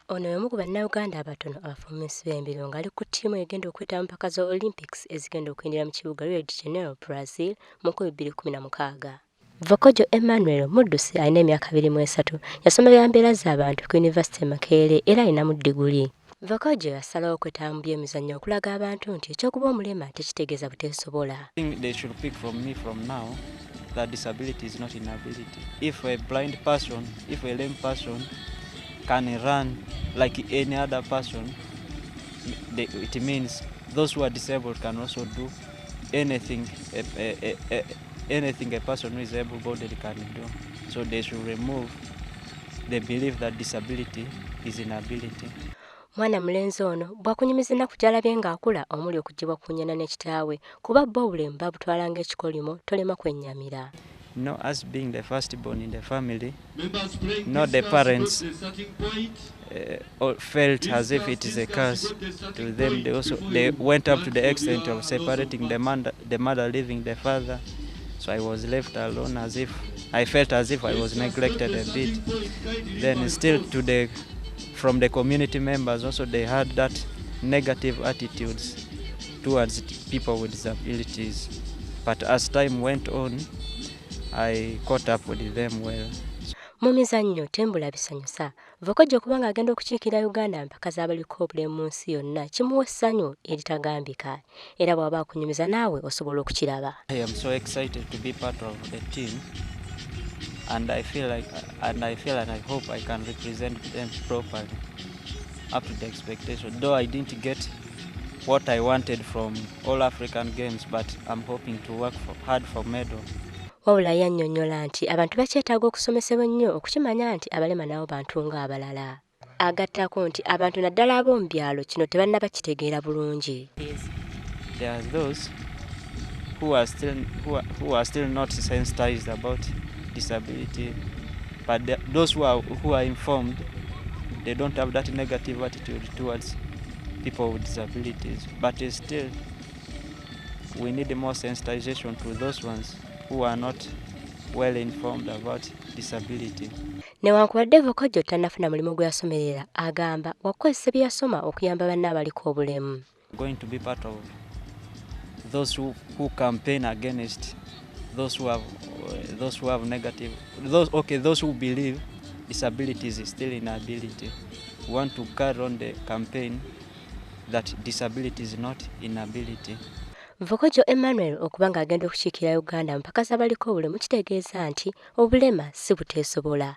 Ono y'omu ku bannayuganda abatono abafulumisi b'embiro ng'ali ku ttiimu egenda okweta mu mpaka za Olympics ezigenda okuyindira mu kibuga Rio de Janeiro, Brazil mu 2016. Vokojo Emmanuel muddusi alina emyaka 23 yasoma bya mbeera z'abantu ku Yunivasite Makerere era alinamu diguli. Vokojo yasalawo okwetaba mu byemizannyo okulaga abantu nti ekyokuba omulema tekitegeeza buteesobola. That disability is not inability. If a blind person, if a lame person can run like any other person, it means those who are disabled can also do anything anything a person who is able-bodied can do. So they should remove the belief that disability is inability. Mwana mulenzi ono bwakunyumiza ennaku gy'alabye ng'akula omuli okuggyibwa ku nnyana ne kitaawe kuba bo obulemu babutwala ng'ekikolimo tolema kwennyamira. No, as being the firstborn in the family, not the parents felt as if it is a curse to them. They went up to the extent of separating the mother leaving the father. So I was left alone, I felt as if I was neglected a bit. Then still from the community members also, they had that negative attitudes towards people with disabilities. But as time went on, I caught up with them well. Mu mizannyo tembula bisanyusa. Vokojo kuba ng'agenda okukiikira Uganda mpaka z'abaliko obulemu mu nsi yonna kimuwa essanyu eritagambika era bw'aba akunyumiza naawe osobola okukiraba. I am so excited to be part of the team, and I feel and I hope I can represent them properly up to the expectation. Though I didn't get what I wanted from all African games, but I'm hoping to work hard for medal. Wabula yannyonnyola nti abantu bakyetaaga okusomesebwa ennyo okukimanya nti abalema nabo bantu ng'abalala. Agattako nti abantu naddala ab'omu byalo kino tebannaba kitegeera bulungi. There are those who are still not sensitized about disability, but those who are informed, they don't have that negative attitude towards people with disabilities. But still, we need more sensitization to those ones who are not well informed about disability. Newankubadde Vokojo tannafuna mulimu gwe yasomerera agamba wakozesa bye yasoma okuyamba banne abaliko obulemu. Going to be part of those who campaign against those who have negative, those who believe disability is still inability. We want to carry on the campaign that disability is not inability. Vokojo Emmanuel okuba ng'agenda okukiikira Uganda mpaka z'abaliko obulemu kitegeeza nti obulema si buteesobola.